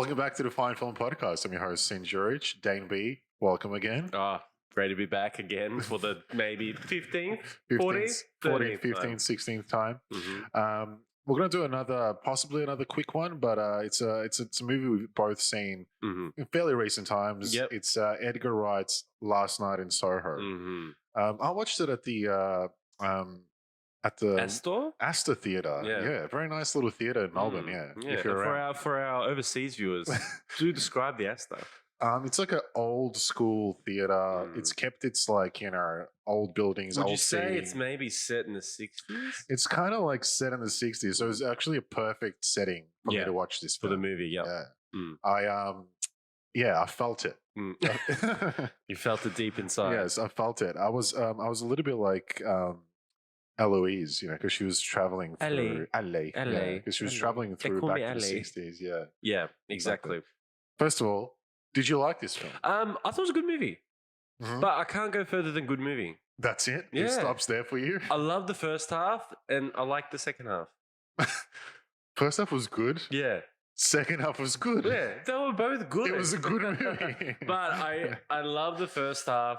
Welcome back to the Fine Film Podcast. I'm your host, Sin Jurich. Dane B, welcome again. Ready to be back again for the maybe 15th, 14th, 14th, 15th, 16th time. Mm-hmm. We're going to do possibly another quick one, but it's a movie we've both seen in fairly recent times. Yep. It's Edgar Wright's Last Night in Soho. I watched it at the Astor Theatre. Yeah, very nice little theatre in Melbourne. If you're for our overseas viewers, do describe the Astor. It's like an old school theatre. It's kept its old buildings. Would old you say seating. it's maybe set in the 60s? It's kind of like set in the 60s, so it's actually a perfect setting for me to watch this for film. the movie. I felt it. You felt it deep inside. Yes, I felt it. I was a little bit like Eloise, because she was traveling through LA. Because she was traveling through back to the 60s. Yeah, exactly. First of all, did you like this film? I thought it was a good movie, but I can't go further than good movie. That's it? Yeah. It stops there for you? I love the first half, and I like the second half. First half was good? Yeah. Second half was good? Yeah, they were both good. It was a good movie. But I love the first half,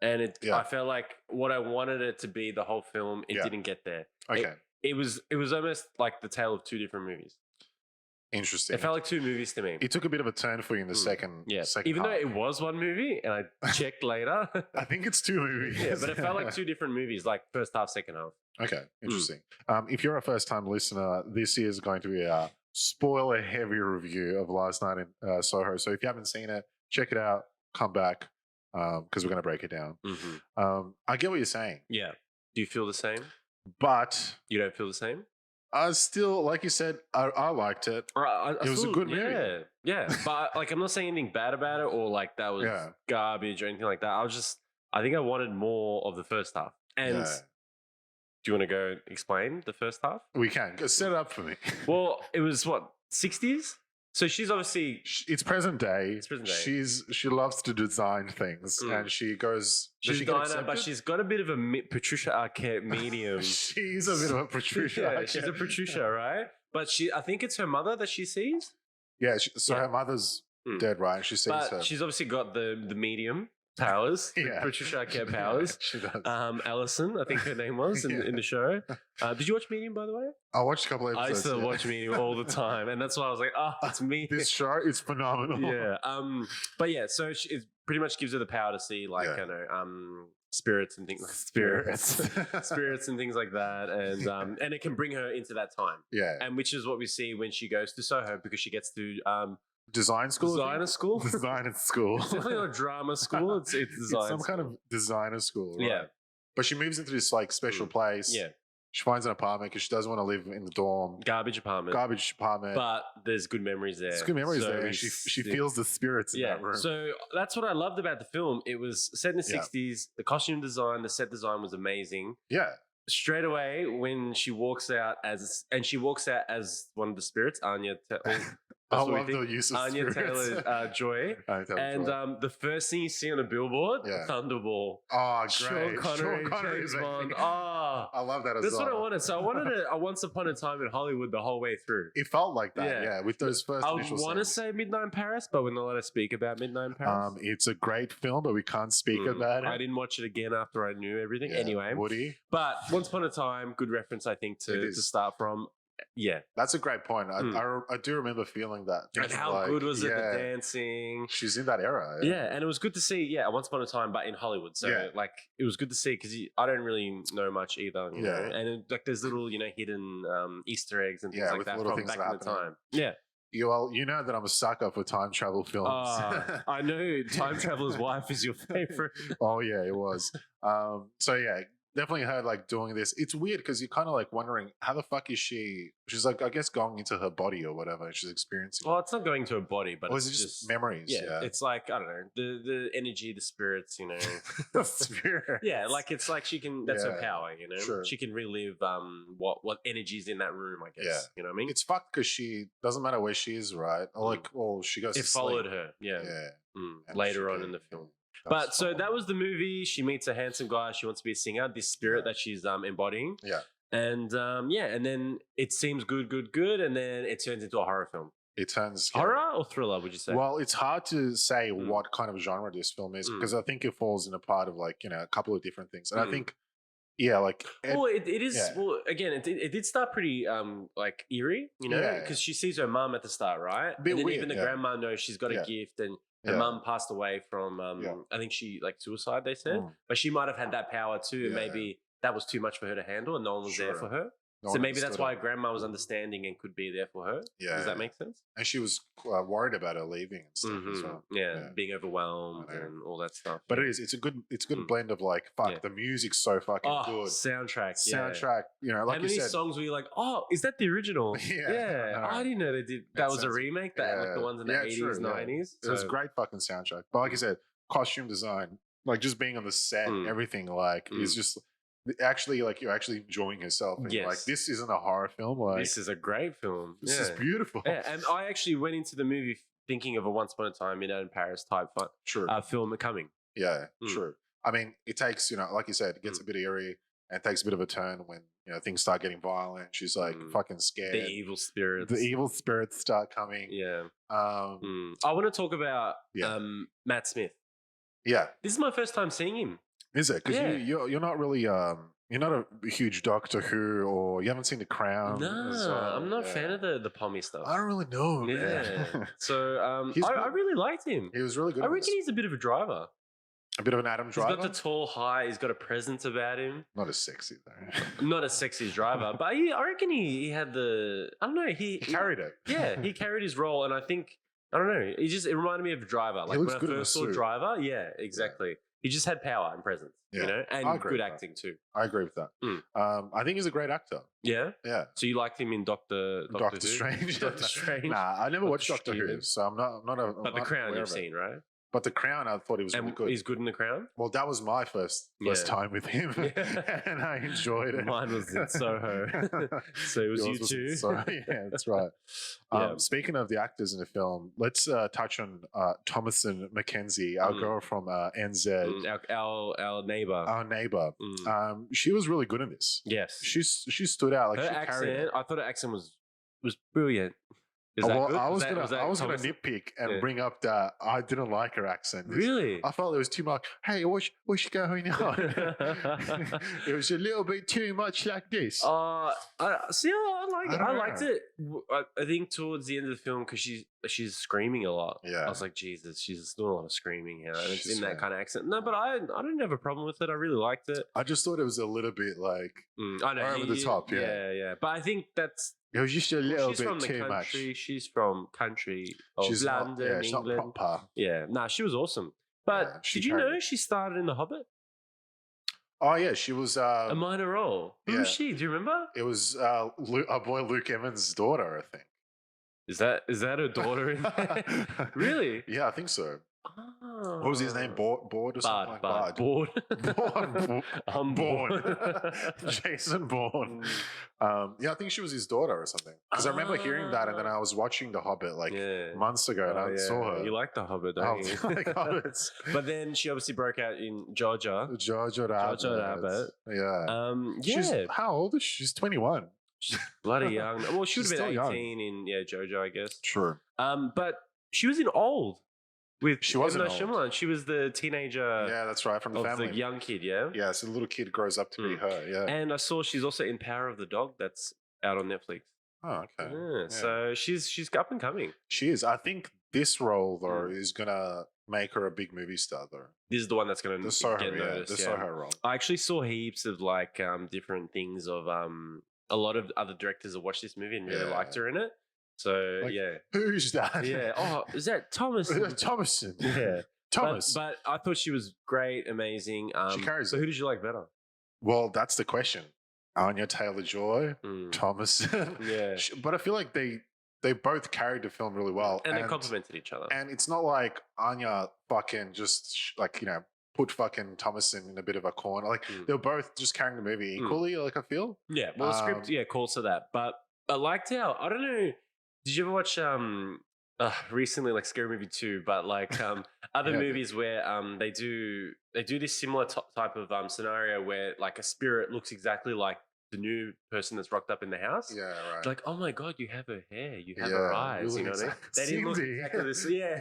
and I felt like what I wanted it to be the whole film, it didn't get there. Okay. It was almost like the tale of two different movies. Interesting. It felt like two movies to me. It took a bit of a turn for you in the second Even though it was one movie, and I checked later. I think it's two movies. Yeah, but it felt like two different movies, like first half, second half. Okay, interesting. If you're a first-time listener, this is going to be a spoiler-heavy review of Last Night in Soho. So if you haven't seen it, check it out, come back, because we're going to break it down. I get what you're saying. Yeah. Do you feel the same? But... You don't feel the same? I still, like you said, I liked it. It was a good movie. Yeah. But I'm not saying anything bad about it or like that was garbage or anything like that. I think I wanted more of the first half. And do you want to go explain the first half? We can. Go set it up for me. Well, it was what, 60s? So she's obviously... It's present day. It's present day. She loves to design things and she goes... She's a diner, but she's got a bit of a Patricia Arquette medium. She's a bit of a Patricia Arquette. She's a Patricia, right? But I think it's her mother that she sees. Yeah, her mother's dead, right? She sees her. She's obviously got the medium powers, Patricia Arquette powers. She does. Allison, I think her name was in the show. Did you watch Medium, by the way? I watched a couple episodes. I used to watch Medium all the time, and that's why I was like, it's me. This show is phenomenal. Yeah. But yeah, so it pretty much gives her the power to see spirits and things like spirits and things like that, and it can bring her into that time. Yeah. And which is what we see when she goes to Soho, because she gets to designer school. Designer school. It's definitely not a drama school. It's design. It's kind of designer school. Right? Yeah. But she moves into this special place. Yeah. She finds an apartment because she doesn't want to live in the dorm. Garbage apartment. But there's good memories there. There's good memories there. And she feels the spirits in that room. So that's what I loved about the film. It was set in the 60s. The costume design, the set design was amazing. Yeah. Straight away when she walks out as one of the spirits, Anya. I love the use of Anya spirits. Taylor-Joy. And the first thing you see on a billboard, Thunderball. Oh, great. Sean Connery, James Bond. I love that as well. That's what I wanted. So I wanted a Once Upon a Time in Hollywood the whole way through. It felt like that, with those first initial I want to say Midnight in Paris, but we're not allowed to speak about Midnight in Paris. It's a great film, but we can't speak about it. I didn't watch it again after I knew everything. Anyway. Woody. But Once Upon a Time, good reference, I think, to start from. Yeah, that's a great point. I do remember feeling that. And how good was it? The dancing. She's in that era. Yeah, and it was good to see. Yeah, Once Upon a Time, but in Hollywood. So it was good to see because I don't really know much either. You know? And there's little hidden Easter eggs and things like that from back in the time. Yeah. You know that I'm a sucker for time travel films. I know Time Traveler's Wife is your favorite. Oh yeah, it was. So yeah. Definitely her doing this. It's weird because you're kind of wondering how the fuck is she? She's I guess going into her body or whatever. She's experiencing. Well, it's not going to her body, but is it just memories? Yeah, it's I don't know the energy, the spirits. The spirit. Yeah, it's she can. That's her power. Sure. She can relive what energy's in that room. I guess. Yeah. You know what I mean? It's fucked because she doesn't matter where she is, right? Or she goes. It followed her. Yeah. Yeah. Later on in the film. But so that was the movie. She meets a handsome guy. She wants to be a singer. This spirit that she's embodying. Yeah. And and then it seems good, and then it turns into a horror film. It turns scary. Horror or thriller, would you say? Well, it's hard to say what kind of genre this film is because I think it falls in a part of like, a couple of different things. And I think, like... Well, it is... Yeah. Well, again, it did start pretty like eerie, because she sees her mum at the start, right? And then weird, even the grandma knows she's got a gift and her mum passed away from, I think she like suicide, they said. But she might have had that power too. And maybe that was too much for her to handle and no one was there for her. So maybe that's why grandma was understanding and could be there for her. Yeah. Does that make sense? And she was worried about her leaving and stuff as well. Yeah, being overwhelmed and all that stuff. But it's a good blend of like, the music's so fucking good. Soundtrack. Like how many songs were you like, oh, is that the original? I didn't know they did. That was a remake, like the ones in the 80s, 90s. It was a great fucking soundtrack. But like you said, costume design, like just being on the set, everything like is just... Actually, like you're actually enjoying yourself. And like this isn't a horror film. Like this is a great film. This is beautiful. Yeah, and I actually went into the movie thinking of a Once Upon a Time in Paris type film coming. Yeah, true. I mean, it takes like you said, it gets a bit eerie and takes a bit of a turn when things start getting violent. She's like fucking scared. The evil spirits. The evil spirits start coming. Yeah. I want to talk about Matt Smith. Yeah. This is my first time seeing him. Is it? Because you're not really you're not a huge Doctor Who, or you haven't seen The Crown. No, I'm not a fan of the pommy stuff. I don't really know. Yeah. So I really liked him. He was really good. I reckon he's a bit of a driver. A bit of an Adam Driver. He's got the tall high. He's got a presence about him. Not as sexy though. Not as sexy as driver, but I reckon he had the. I don't know. He carried it. Yeah, he carried his role, and I think I don't know. It reminded me of Driver. Like when I first saw Driver. Yeah, exactly. He just had power and presence, and good acting too. I agree with that. I think he's a great actor. Yeah? Yeah. So you liked him in Doctor Strange? Doctor Strange? Nah, I never watched Doctor Who, so I'm not a... But The Crown you've seen, right? But The Crown, I thought he was really good. He's good in The Crown? Well, that was my first time with him, and I enjoyed it. Mine was in Soho. So it was you too? Yeah, that's right. Speaking of the actors in the film, let's touch on Thomasin McKenzie, our girl from NZ. Our neighbour. Our neighbour. She was really good in this. Yes. She stood out. Like her accent, I thought her accent was brilliant. I was gonna nitpick and bring up that I didn't like her accent. Really? I felt it was too much. Hey, what's going on? It was a little bit too much like this. I liked it. I think towards the end of the film because she's screaming a lot. Yeah. I was like, Jesus, she's doing a lot of screaming here. And it's in that kind of accent. No, but I didn't have a problem with it. I really liked it. I just thought it was a little bit like over the top. Yeah. But I think that's. It was just a little bit too much. She's from country of London, she's England. Not proper. Yeah, she was awesome. But did you know she started in The Hobbit? Oh yeah, she was a minor role. Who was she? Do you remember? It was our boy Luke Evans' daughter, I think. Is that her daughter in there? Really? Yeah, I think so. Oh. What was his name? Board or something? Bard. Bourne. I'm Bourne. Jason Bourne. I think she was his daughter or something. Because I remember hearing that, and then I was watching The Hobbit months ago, and I saw her. You like The Hobbit, don't you? I like Hobbits. But then she obviously broke out in Jojo Rabbit. Yeah. She's, how old is she? She's 21. She's bloody young. Well, she would have been 18 in Jojo, I guess. True. But she was in Old. She wasn't Shyamalan. She was the teenager. Yeah, that's right. From the family. The young kid, yeah? Yeah, so the little kid grows up to be her, yeah. And I saw she's also in Power of the Dog that's out on Netflix. Oh, okay. Yeah. So she's up and coming. She is. I think this role, though, is going to make her a big movie star, though. This is the one that's going to get noticed. The Soho role. I actually saw heaps of like different things of a lot of other directors that watched this movie and really liked her in it. So who's that? Yeah. Oh, is that Thomasin? Thomasin. Yeah. Thomas. But I thought she was great, amazing. She carries it. So who did you like better? Well, that's the question. Anya Taylor-Joy, Thomasin. Yeah. But I feel like they both carried the film really well. And they complemented each other. And it's not like Anya fucking just put fucking Thomasin in a bit of a corner. Like they were both just carrying the movie equally, like I feel. Yeah. Well, the script, calls to that. But I liked how, I don't know, did you ever watch recently like Scary Movie 2, but like other movies where they do this similar type of scenario where like a spirit looks exactly like the new person that's rocked up in the house. Yeah, right. It's like, oh my god, you have her hair, you have her eyes. You know what I mean? They didn't look exactly the same. Yeah,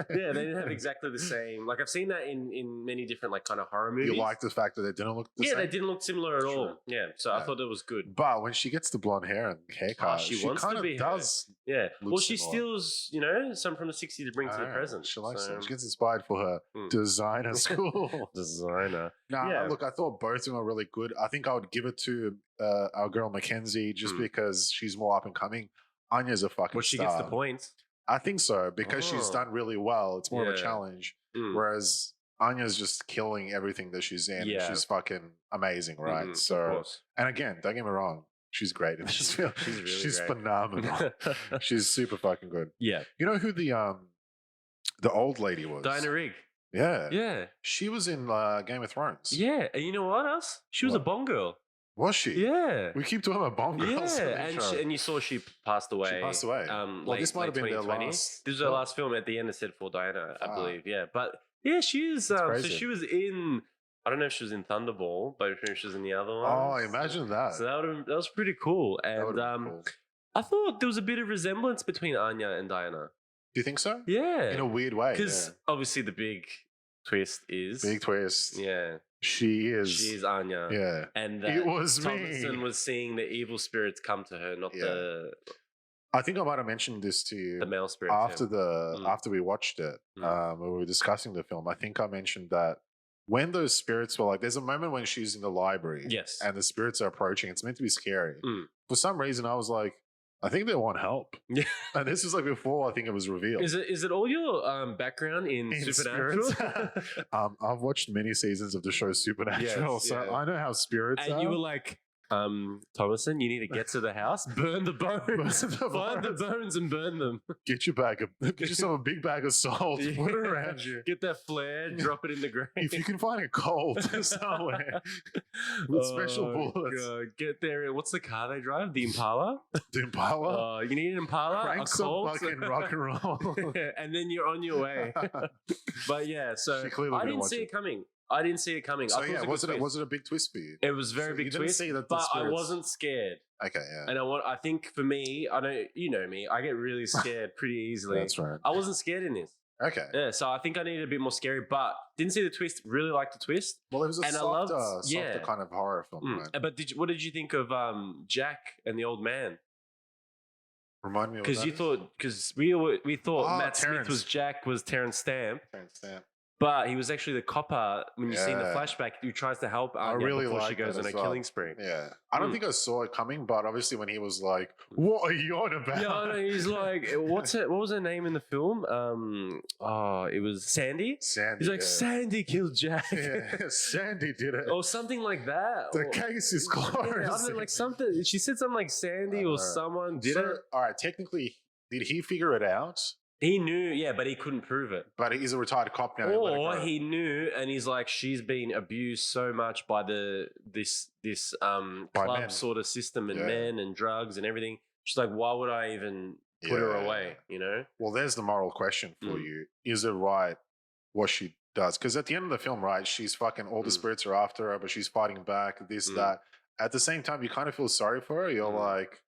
they didn't have exactly the same. Like I've seen that in many different like kind of horror movies. You like the fact that they didn't look the same? They didn't look similar at all. Yeah, so I thought it was good. But when she gets the blonde hair and haircut, she wants kind of does. Yeah. Well, she steals, some from the 60s to bring to the present. She likes it. She gets inspired for her designer school. Designer. Look, I thought both of them were really good. I think I would give it to our girl McKenzie just because she's more up and coming. Anya's a fucking she star. gets the points. I think so because she's done really well. It's more of a challenge. Whereas Anya's just killing everything that she's in. Yeah. She's fucking amazing, right? So, and again, don't get me wrong. She's great in this film. She's phenomenal. She's super fucking good. Yeah. You know who the old lady was? Diana Rigg. Yeah. Yeah. She was in Game of Thrones. Yeah. And you know what else? She was a Bond girl. Was she? Yeah. We keep talking about Bond girls. Yeah. And you saw she passed away. She passed away. Well, this might have been their last. This was her last film. At the end, it said for Diana, I believe. Yeah. But yeah, she is. So she was in. I don't know if she was in Thunderball, but if she was in the other one. Oh, imagine that. So that was pretty cool. And cool. I thought there was a bit of resemblance between Anya and Diana. Do you think so? Yeah. In a weird way. Because obviously the big twist is... Big twist. Yeah. She is Anya. Yeah. And it was Thomasin was seeing the evil spirits come to her, not the... I think I might have mentioned this to you. The male spirits. After we watched it, when we were discussing the film, I think I mentioned that when those spirits were like, there's a moment when she's in the library. Yes. And the spirits are approaching. It's meant to be scary. For some reason, I was like, I think they want help. Yeah. And this was like before I think it was revealed. Is it all your background in Supernatural? I've watched many seasons of the show Supernatural, so I know how spirits are. And you were like, Thomasin, you need to get to the house, burn the bones, find the bones and burn them. Get yourself a big bag of salt, put it around you. Get that flare, drop it in the grave. If you can find a colt somewhere with special bullets. God. Get there. What's the car they drive? The Impala? The Impala? You need an Impala, crank a colt. Some fucking rock and roll. And then you're on your way. But yeah, so I didn't see it coming. I didn't see it coming. So was it a big twist for you? It was very big twist, but I wasn't scared. Okay, yeah. And I think for me, I know you know me, I get really scared pretty easily. That's right. I wasn't scared in this. Okay. Yeah, so I think I needed a bit more scary, but didn't see the twist. Really liked the twist. Well, it was a softer kind of horror film. Right? But what did you think of Jack and the old man? Remind me, because we thought Matt Smith was Jack, was Terrence Stamp. But he was actually the copper. When you see in the flashback, he tries to help Anya before she goes on a killing spree. Yeah. I don't think I saw it coming, but obviously when he was like, what are you on about? Yeah, I know, he's like, what was her name in the film? It was Sandy? He's like, Sandy killed Jack. Yeah, Sandy did it. Or something like that. The case is closed. Yeah, I don't know, like something. She said something like Sandy or someone did it. All right, technically, did he figure it out? He knew, but he couldn't prove it. But he's a retired cop now. Or he knew, and he's like, she's been abused so much by this club men. Sort of system and men and drugs and everything. She's like, why would I even put her away? You know? Well, there's the moral question for you: is it right what she does? Because at the end of the film, right, she's fucking all the spirits are after her, but she's fighting back. This, that. At the same time, you kind of feel sorry for her. You're like.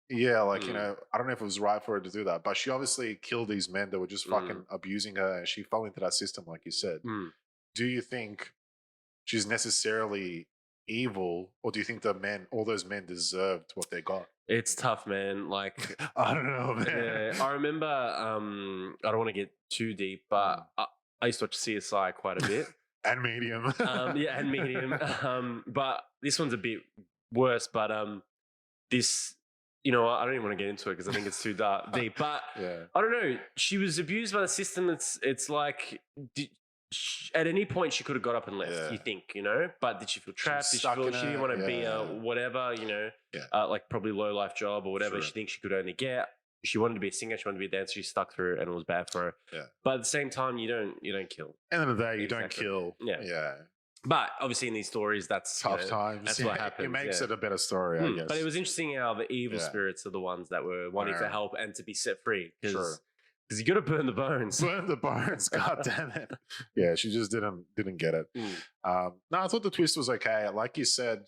Yeah, like, I don't know if it was right for her to do that, but she obviously killed these men that were just fucking abusing her, and she fell into that system, like you said. Do you think she's necessarily evil, or do you think all those men deserved what they got? It's tough, man. Like, I don't know, man. I remember, I don't want to get too deep, but I used to watch CSI quite a bit. And Medium. And Medium. But this one's a bit worse, but this... You know what? I don't even want to get into it because I think it's too deep. But I don't know. She was abused by the system. It's like at any point she could have got up and left. You think, But did she feel trapped? Did she feel she didn't want to be a whatever, like probably low life job or whatever she thinks she could only get. She wanted to be a singer. She wanted to be a dancer. She stuck through, and it was bad for her. Yeah. But at the same time, you don't kill. End of the day, you don't kill. Yeah. But obviously in these stories, that's tough times. That's what happens. It makes it a better story, I guess. But it was interesting how the evil spirits are the ones that were wanting to help and to be set free. Because you got to burn the bones. Burn the bones. God damn it. Yeah, she just didn't get it. No, I thought the twist was okay. Like you said,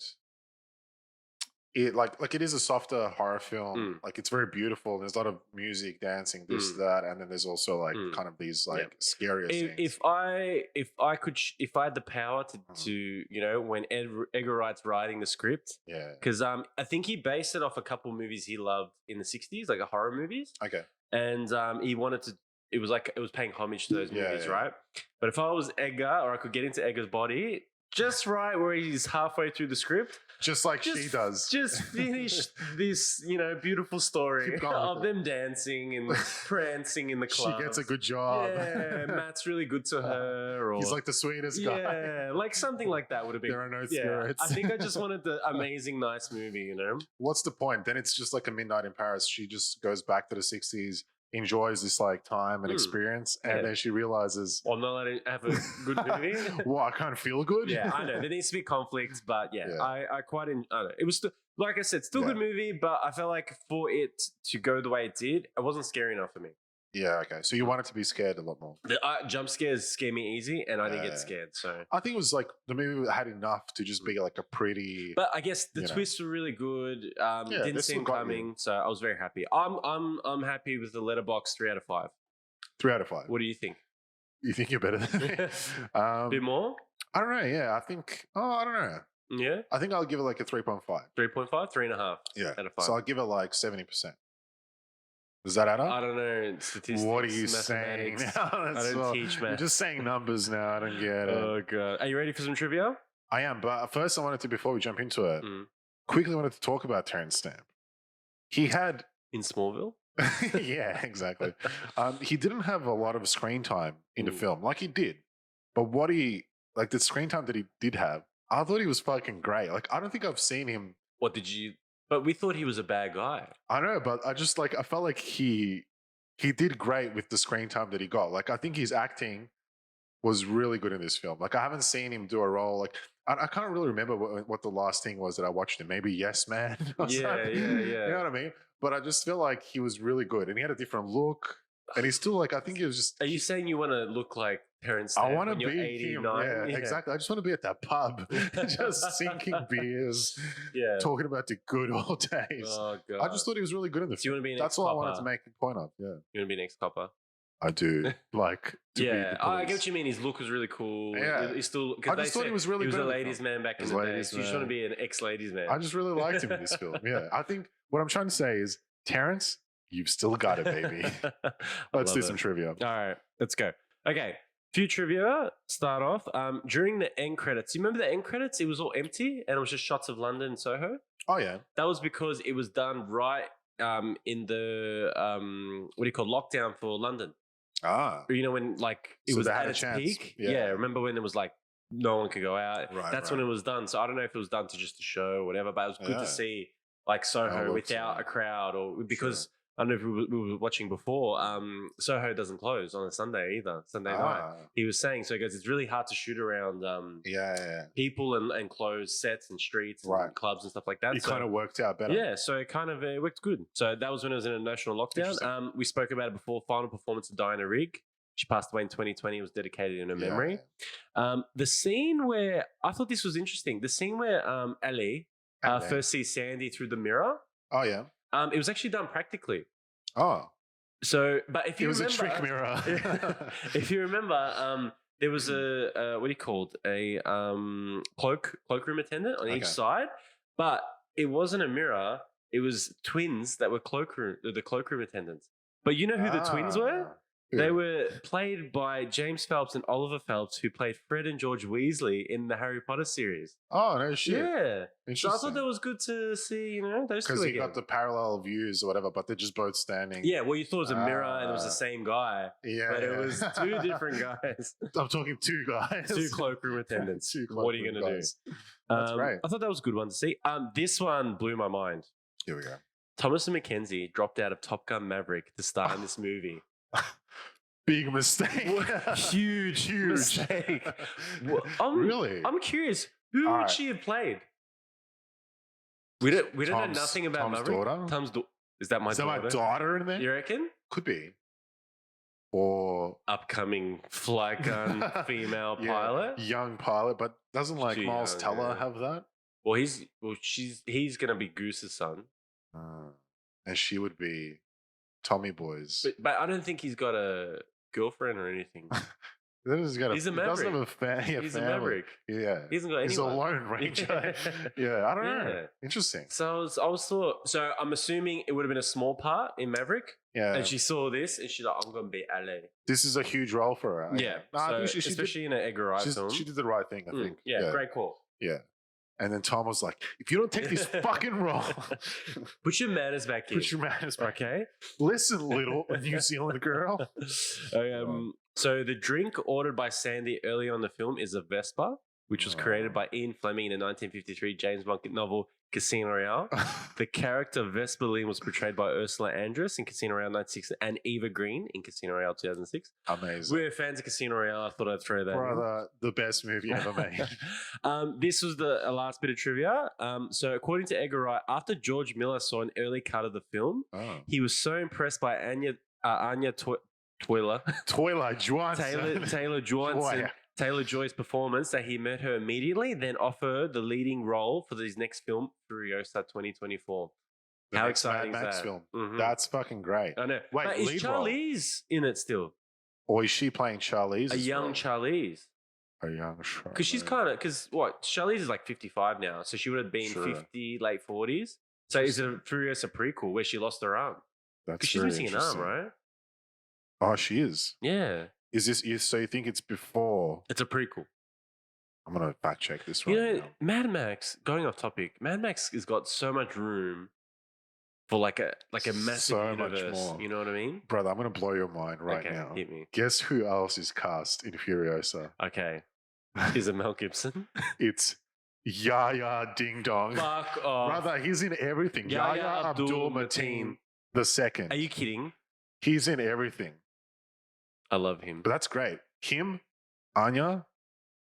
it like it is a softer horror film. Like it's very beautiful. There's a lot of music, dancing, this, that, and then there's also like kind of these like scarier scenes. If I had the power to you know, when Edgar Wright's writing the script, because I think he based it off a couple movies he loved in the 60s, like horror movies. Okay, and he wanted to. It was paying homage to those movies, right? But if I was Edgar, or I could get into Edgar's body, just right where he's halfway through the script. Just like she does. Just finish this, you know, beautiful story of them dancing and prancing in the club. She gets a good job. Yeah, Matt's really good to her. Or, he's like the sweetest guy. Yeah, like something like that would have been. There are no spirits. I think I just wanted the amazing, nice movie, you know? What's the point? Then it's just like a midnight in Paris. She just goes back to the 60s, enjoys this like time and experience, and then she realizes, well, I'm not allowed to have a good movie. Well, I can't feel good. Yeah, I know there needs to be conflict, but I quite I don't know. It was like I said, still a good movie, but I felt like for it to go the way it did, it wasn't scary enough for me. Yeah, okay. So you wanted to be scared a lot more. The jump scares scare me easy, and I didn't get scared. So I think it was like the movie had enough to just be like a pretty. But I guess the twists were really good. Didn't seem coming, so I was very happy. I'm happy with the letterbox 3 out of 5. 3 out of 5. What do you think? You think you're better than me? A bit more? I don't know. Yeah, I think. Oh, I don't know. Yeah, I think I'll give it like a 3.5. 3.5, 3.5. Yeah, out of 5. So I'll give it like 70%. Does that add up? I don't know. Statistics. What are you saying? I don't teach math. You're just saying numbers now. I don't get it. Oh god. Are you ready for some trivia? I am, but first I wanted to, before we jump into it, quickly wanted to talk about Terrence Stamp. He had in Smallville. Yeah, exactly. He didn't have a lot of screen time in the film, like he did. But what the screen time that he did have, I thought he was fucking great. Like I don't think I've seen him. What did you? But we thought he was a bad guy. I know, but I felt like he did great with the screen time that he got. Like I think his acting was really good in this film. Like I haven't seen him do a role like I can't really remember what the last thing was that I watched him. Maybe Yes Man. Yeah. You know what I mean? But I just feel like he was really good, and he had a different look. And he's still like, I think he was just. Are you saying you want to look like Terrence Stamp? I want to be 89? Yeah, exactly. I just want to be at that pub, just sinking beers, talking about the good old days. Oh god! I just thought he was really good in the film. You want to be an That's all I wanted to make a point of. Yeah. You want to be an ex-copper? I do like. To be the I get what you mean. His look was really cool. Yeah, he's still. I just thought he was really good. He was a ladies' man back in the day. So you just want to be an ex-ladies' man. I just really liked him in this film. Yeah, I think what I'm trying to say is, Terrence, you've still got it, baby. Let's do some trivia. All right, let's go. Okay, few trivia. Start off. During the end credits, you remember the end credits? It was all empty and it was just shots of London and Soho. Oh yeah, that was because it was done right in the what do you call lockdown for London. You know when like it was at its peak. Yeah, remember when it was like no one could go out. That's when it was done. So I don't know if it was done to just a show or whatever, but it was good to see like Soho without a crowd, or because I don't know if we were watching before. Soho doesn't close on a Sunday either. Sunday night. He was saying, so he goes, it's really hard to shoot around people and close sets and streets and clubs and stuff like that. It kind of worked out better. Yeah, so it kind of worked good. So that was when it was in a national lockdown. We spoke about it before. Final performance of Diana Rigg. She passed away in 2020. It was dedicated in her memory. The scene where I thought this was interesting. The scene where Ellie first sees Sandy through the mirror. Oh yeah. It was actually done practically. Oh. So, but if you remember, a trick mirror. If you remember, there was a what do you call it? A cloakroom attendant on each side, but it wasn't a mirror. It was twins that were the cloakroom attendants. But you know who the twins were? Yeah. They were played by James Phelps and Oliver Phelps, who played Fred and George Weasley in the Harry Potter series. Oh, no shit. Yeah. So I thought that was good to see, you know, those two again. Because you got the parallel views or whatever, but they're just both standing. Yeah, well, you thought it was a mirror and it was the same guy. Yeah. But it was two different guys. I'm talking two guys. Two cloakroom attendants. What are you going to do? That's great. I thought that was a good one to see. This one blew my mind. Here we go. Thomasin McKenzie dropped out of Top Gun Maverick to star in this movie. Big mistake. Huge mistake. Really? I'm curious. Who would she have played? We don't know nothing about Tom's Maverick. Daughter? Tom's daughter. Is that my daughter? Is that my daughter in there? You reckon? Could be. Or upcoming flight gun female pilot. Young pilot, but doesn't like Miles Teller have that? he's gonna be Goose's son, and she would be Tommy Boy's. But I don't think he's got a girlfriend or anything. He's a maverick. Doesn't have He's family. a maverick. Yeah, he hasn't got anyone. He's a lone ranger. Yeah, I don't know. Interesting. So So I'm assuming it would have been a small part in Maverick. Yeah. And she saw this and she's like, I'm gonna be LA. This is a huge role for her. Yeah. I think she especially in an Edgar Wright film. She did the right thing, I think. Yeah, great call. Yeah. And then Tom was like, if you don't take this fucking role, put your manners back in. Put your manners back. Okay. Listen, little New Zealand girl. So the drink ordered by Sandy early on in the film is a Vespa, which was created by Ian Fleming in the 1953 James Bond novel Casino Royale. The character Vespa Lynn was portrayed by Ursula Andress in Casino Royale 96 and Eva Green in Casino Royale 2006. Amazing. We're fans of Casino Royale. I thought I'd throw that in. The best movie ever made. This was the last bit of trivia. So according to Edgar Wright, after George Miller saw an early cut of the film, he was so impressed by Anya Taylor Joy's performance that he met her immediately, then offered the leading role for his next film, Furiosa 2024. How exciting is that? Film. That's fucking great. I know. Wait, but is Charlize in it still? Or is she playing Charlize? A young Charlize. A young Charlize. Because she's kind of, Charlize is like 55 now, so she would have been 50, late 40s. So is it a Furiosa prequel where she lost her arm? Because she's missing an arm, right? Oh, she is. Yeah. Is this so? You think it's before? It's a prequel. I'm gonna fact check this right now. Mad Max. Going off topic, Mad Max has got so much room for like a massive universe. Much more. You know what I mean, brother? I'm gonna blow your mind right now. Hit me. Guess who else is cast in Furiosa? Okay, is it Mel Gibson? It's Yahya Ding Dong. Fuck off, brother. He's in everything. Yahya Abdul-Mateen II. Are you kidding? He's in everything. I love him. But that's great. Him, Anya,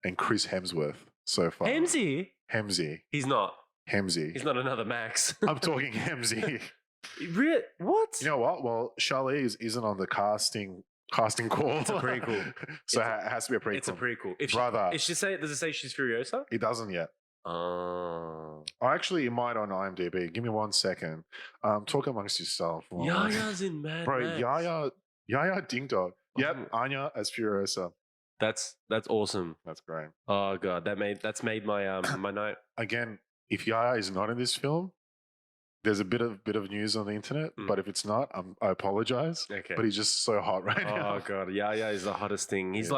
and Chris Hemsworth so far. Hemsy? He's not. Hemsy. He's not another Max. I'm talking Hemsy. What? You know what? Well, Charlize isn't on the casting call. It's a prequel. So it has to be a prequel. It's a prequel. Does it say she's Furiosa? It doesn't yet. Oh, actually, it might on IMDb. Give me 1 second. Talk amongst yourself. Yaya's in Mad Max. Yahya Ding Dong. Yep, Anya as Furiosa. That's awesome. That's great. Oh god, that's made my my night. Again, if Yahya is not in this film, there's a bit of news on the internet. But if it's not, I apologize. Okay. But he's just so hot right now. Oh god, Yahya is the hottest thing. He's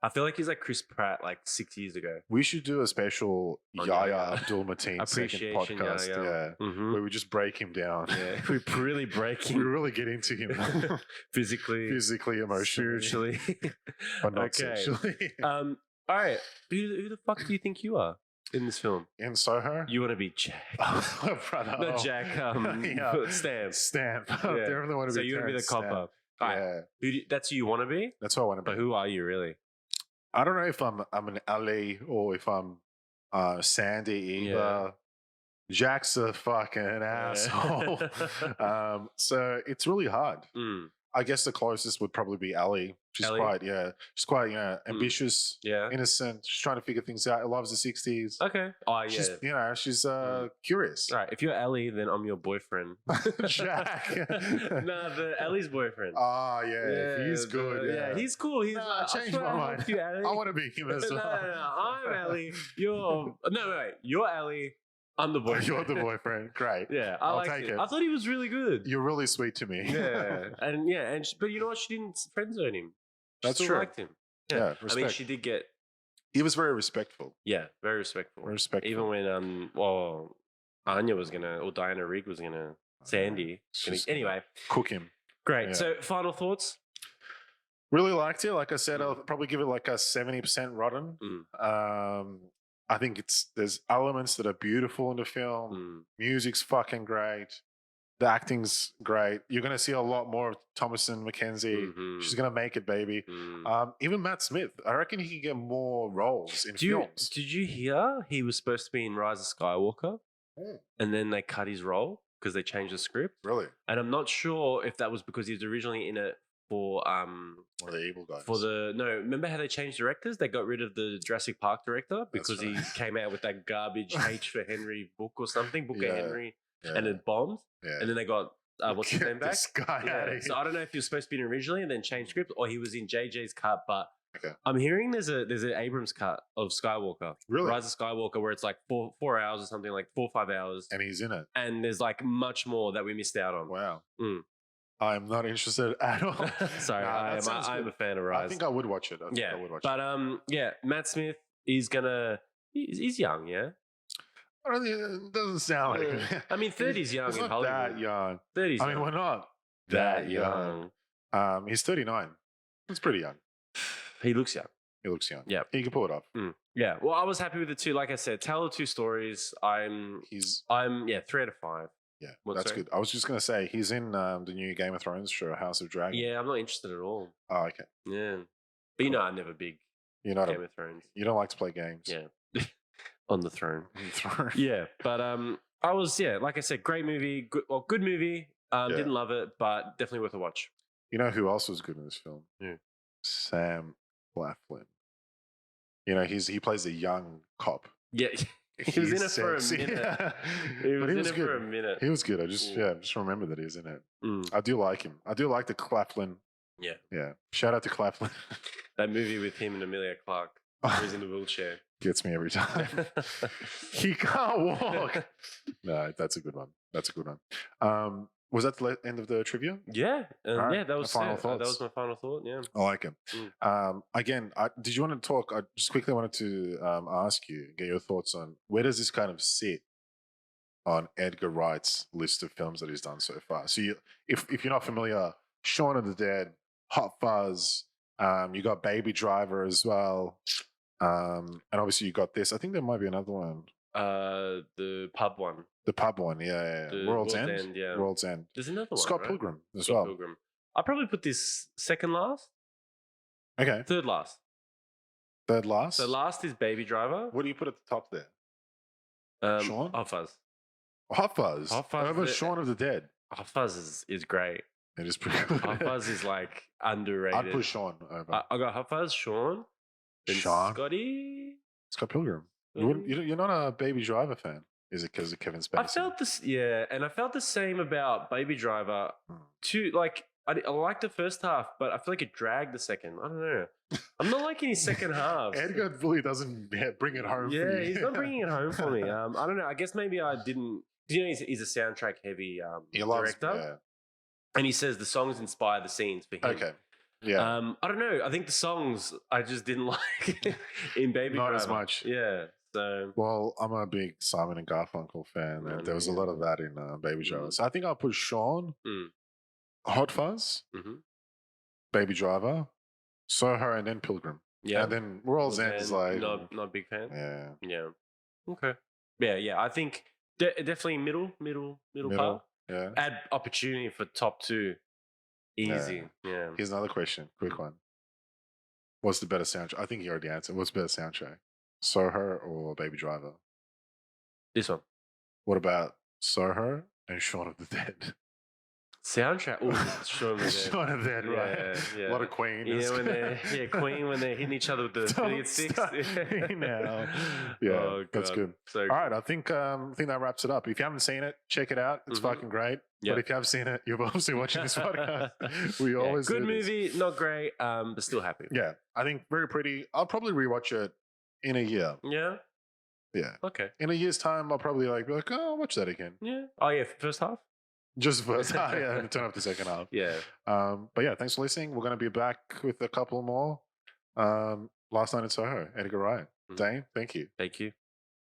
I feel like he's like Chris Pratt like 6 years ago. We should do a special Yahya Abdul-Mateen appreciation podcast. Yahya. Where we just break him down. Yeah, we really break him. We really get into him. physically, emotionally, spiritually, but not sexually. All right, who the fuck do you think you are in this film? In Soho, you want to be Jack, brother? Not Jack. Stamp. Definitely want to be. So you want to be the copper. Yeah, that's who you want to be. That's what I want to be. But who are you really? I don't know if I'm an Ali or if I'm Sandy either. Yeah. Jack's a fucking asshole. So it's really hard. I guess the closest would probably be Ali. She's quite ambitious, innocent. She's trying to figure things out. Loves the 60s. Okay. Oh, yeah. She's curious. Right. If you're Ellie, then I'm your boyfriend. Jack. No, the Ellie's boyfriend. Oh, yeah. He's good. Yeah, he's cool. He's changed my mind. You, Ellie. I want to be him as well. No. I'm Ellie. Wait. You're Ellie. I'm the boyfriend. You're the boyfriend. Great. Yeah, I'll take it. I thought he was really good. You're really sweet to me. Yeah, but you know what? She didn't friend zone him. That's true. Liked him. Yeah, respect. I mean, she did get. He was very respectful. Yeah, very respectful. Even when Anya was gonna, or Diana Rigg was gonna, Sandy. Anyway, cook him. Great. Yeah. So, final thoughts. Really liked it. Like I said, I'll probably give it like a 70% rotten. I think there's elements that are beautiful in the film. Music's fucking great. The acting's great. You're going to see a lot more of Thomasin, McKenzie. She's going to make it, baby. Even Matt Smith. I reckon he could get more roles in films. Did you hear he was supposed to be in Rise of Skywalker? And then they cut his role because they changed the script? Really? And I'm not sure if that was because he was originally in it for One of the evil guys. Remember how they changed directors? They got rid of the Jurassic Park director because he came out with that garbage H for Henry book or something, Book of Henry, and it bombed. Yeah. And then they got what's his name back? This guy So I don't know if he was supposed to be in originally and then changed script, or he was in JJ's cut. But I'm hearing there's an Abrams cut of Skywalker, really? Rise of Skywalker, where it's like 4 hours or something, like 4 or 5 hours, and he's in it. And there's like much more that we missed out on. Wow. I'm not interested at all. Sorry, I'm a fan of Rise. I think I would watch it. I would watch it. Matt Smith is he's young, yeah. I don't think it doesn't sound like it. I mean, 30's young in not Hollywood. That young. 30's I mean, we're not that young. He's 39. That's pretty young. He looks young. He looks young. Yeah. He can pull it off. Yeah. Well, I was happy with the two. Like I said, tell the two stories. I'm 3 out of 5. Yeah, that's good. I was just going to say, he's in the new Game of Thrones show, House of Dragon. Yeah, I'm not interested at all. Oh, okay. Yeah. But you know, I'm never big Game of Thrones. You don't like to play games. Yeah. On the throne. Yeah. But like I said, great movie. Good movie. Didn't love it, but definitely worth a watch. You know who else was good in this film? Yeah. Sam Claflin. You know, he plays a young cop. Yeah. He was in it for a minute. He was in it for a minute. He was good. I just remember that he was in it. I do like him. I do like the Claflin. Yeah. Yeah. Shout out to Claflin. That movie with him and Emilia Clarke. He's in the wheelchair. Gets me every time. He can't walk. No, that's a good one. Was that the end of the trivia? Yeah. Right. Yeah, that was final thoughts. That was my final thought. Yeah. I like it. Again, did you want to talk? I just quickly wanted to ask you, get your thoughts on where does this kind of sit on Edgar Wright's list of films that he's done so far? So, if you're not familiar, Shaun of the Dead, Hot Fuzz, you got Baby Driver as well. And obviously you got this. I think there might be another one. The pub one. The pub one, yeah. World's End. Yeah. World's End. There's another one. Scott Pilgrim as well. Pilgrim. I'll probably put this second last. Okay. Third last. Third last? So last is Baby Driver. What do you put at the top there? Shaun? Hot Fuzz. Hot Fuzz? Over Shaun of the Dead. Hot Fuzz is great. It is pretty good. Hot Fuzz is like underrated. I'd put Shaun over. I got Hot Fuzz, Shaun, Scott Pilgrim. You're not a Baby Driver fan, is it? Because of Kevin Spacey? I felt this, and I felt the same about Baby Driver. Too, like I liked the first half, but I feel like it dragged the second. I don't know. I'm not liking his second half. Edgar really doesn't bring it home. Yeah, he's not bringing it home for me. I don't know. I guess maybe I didn't. You know, he's a soundtrack heavy director, and he says the songs inspire the scenes for him. Okay. Yeah. I don't know. I think the songs I just didn't like in Baby Driver. Not as much. Yeah. So. Well, I'm a big Simon and Garfunkel fan, and there was a lot of that in Baby Driver. So I think I'll put Shaun, Hot Fuzz, Baby Driver, Soho, and then Pilgrim. Yeah. And then World's End is like not a big fan. Yeah. Yeah. Okay. Yeah. I think definitely middle part. Yeah. Add opportunity for top 2. Easy. Yeah. Here's another question. Quick one. What's the better soundtrack? I think you already answered. What's the better soundtrack? Soho or Baby Driver? This one. What about Soho and Shaun of the Dead? Soundtrack. Oh, Shaun of the Dead. Shaun of the Dead, right? Yeah. A lot of Queen. Yeah, Queen when they're hitting each other with the sticks. Yeah, that's good. So all right, I think that wraps it up. If you haven't seen it, check it out. It's fucking great. But if you have seen it, you're obviously watching this podcast. We always good movie, not great, but still happy. Yeah, I think very pretty. I'll probably rewatch it in a year. Yeah. Yeah. Okay. In a year's time, I'll probably be like, oh, I'll watch that again. Yeah. Oh yeah, first half. Just first half, and turn up the second half. Yeah. But yeah, thanks for listening. We're going to be back with a couple more. Last Night in Soho, Edgar Wright. Dane, thank you. Thank you.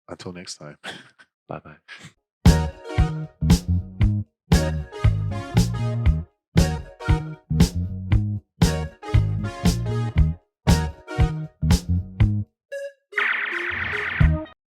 Until next time. Bye-bye.